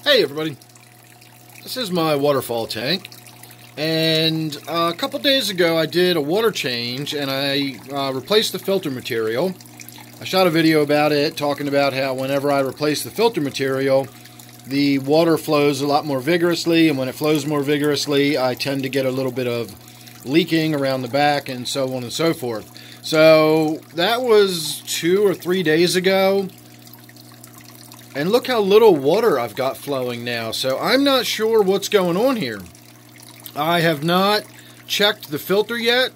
Hey everybody, this is my Waterfall tank, and a couple days ago I did a water change and I replaced the filter material. I shot a video about it talking about how whenever I replace the filter material the water flows a lot more vigorously, and when it flows more vigorously I tend to get a little bit of leaking around the back and so on and so forth. So that was 2 or 3 days ago. And look how little water I've got flowing now. So I'm not sure what's going on here. I have not checked the filter yet.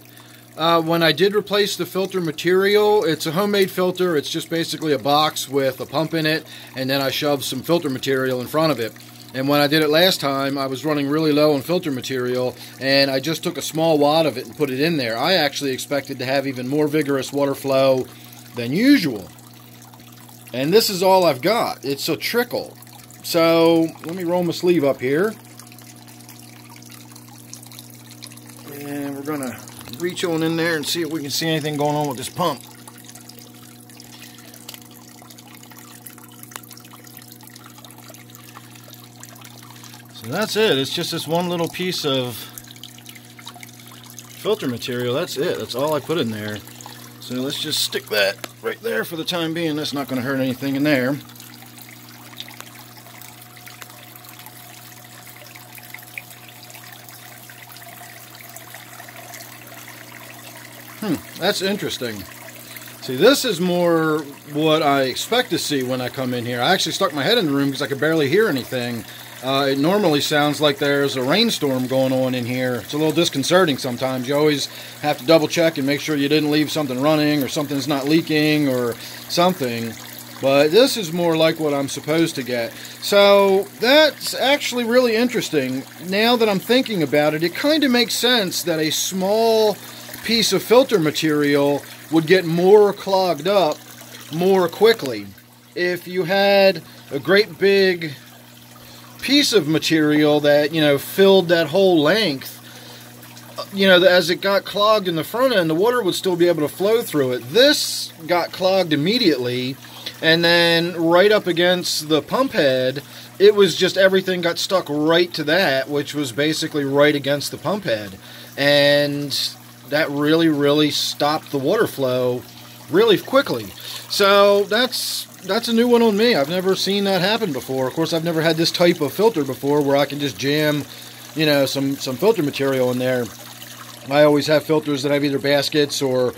When I did replace the filter material, it's a homemade filter. It's just basically a box with a pump in it, and then I shoved some filter material in front of it. And when I did it last time, I was running really low on filter material, and I just took a small wad of it and put it in there. I actually expected to have even more vigorous water flow than usual. And this is all I've got. It's a trickle. So let me roll my sleeve up here. And we're going to reach on in there and see if we can see anything going on with this pump. So that's it. It's just this one little piece of filter material. That's it. That's all I put in there. So let's just stick that right there for the time being. That's not going to hurt anything in there. That's interesting. See, this is more what I expect to see when I come in here. I actually stuck my head in the room because I could barely hear anything. It normally sounds like there's a rainstorm going on in here. It's a little disconcerting sometimes. You always have to double check and make sure you didn't leave something running or something's not leaking or something. But this is more like what I'm supposed to get. So that's actually really interesting. Now that I'm thinking about it, it kind of makes sense that a small piece of filter material would get more clogged up more quickly. If you had a great big piece of material that, filled that whole length, as it got clogged in the front end, the water would still be able to flow through it. This got clogged immediately, and then right up against the pump head, it was just everything got stuck right to that, which was basically right against the pump head. And that really stopped the water flow really quickly. So that's a new one on me. I've never seen that happen before. Of course, I've never had this type of filter before where I can just jam, some filter material in there. I always have filters that have either baskets or,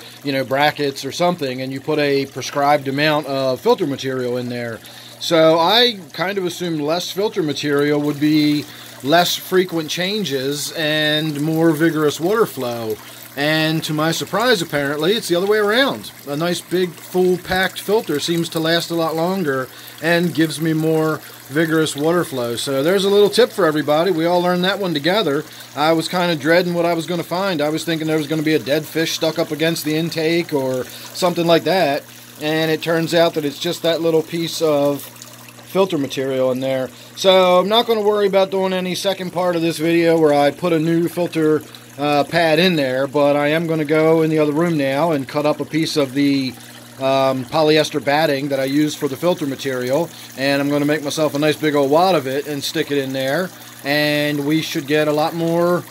brackets or something, and you put a prescribed amount of filter material in there. So I kind of assumed less filter material would be less frequent changes and more vigorous water flow. And to my surprise, apparently, it's the other way around. A nice big full packed filter seems to last a lot longer and gives me more vigorous water flow. So there's a little tip for everybody. We all learned that one together. I was kind of dreading what I was going to find. I was thinking there was going to be a dead fish stuck up against the intake or something like that. And it turns out that it's just that little piece of filter material in there. So I'm not going to worry about doing any second part of this video where I put a new filter pad in there, but I am going to go in the other room now and cut up a piece of the polyester batting that I used for the filter material, and I'm going to make myself a nice big old wad of it and stick it in there, and we should get a lot more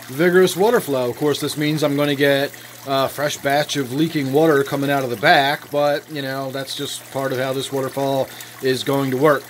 vigorous water flow. Of course, this means I'm going to get a fresh batch of leaking water coming out of the back, but that's just part of how this waterfall is going to work.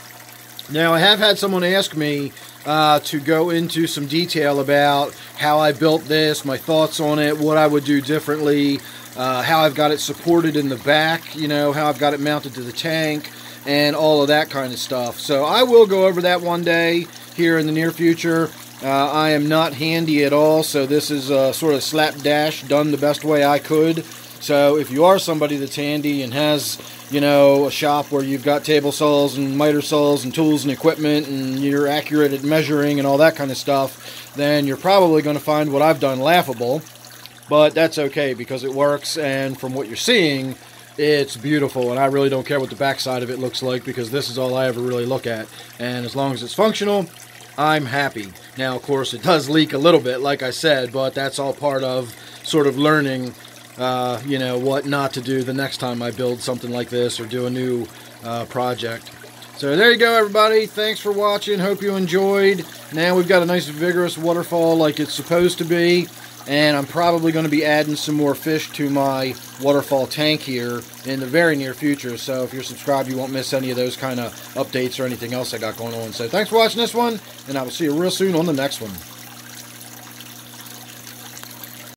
Now, I have had someone ask me to go into some detail about how I built this, my thoughts on it, what I would do differently, how I've got it supported in the back, how I've got it mounted to the tank, and all of that kind of stuff. So I will go over that one day here in the near future. I am not handy at all, so this is sort of slapdash, done the best way I could. So if you are somebody that's handy and has a shop where you've got table saws and miter saws and tools and equipment and you're accurate at measuring and all that kind of stuff, then you're probably going to find what I've done laughable. But that's okay because it works, and from what you're seeing, it's beautiful, and I really don't care what the backside of it looks like because this is all I ever really look at. And as long as it's functional, I'm happy. Now, of course, it does leak a little bit, like I said, but that's all part of sort of learning what not to do the next time I build something like this or do a new project. So there you go, everybody. Thanks for watching. Hope you enjoyed. Now we've got a nice vigorous waterfall like it's supposed to be. And I'm probably going to be adding some more fish to my waterfall tank here in the very near future. So if you're subscribed, you won't miss any of those kind of updates or anything else I got going on. So thanks for watching this one, and I will see you real soon on the next one.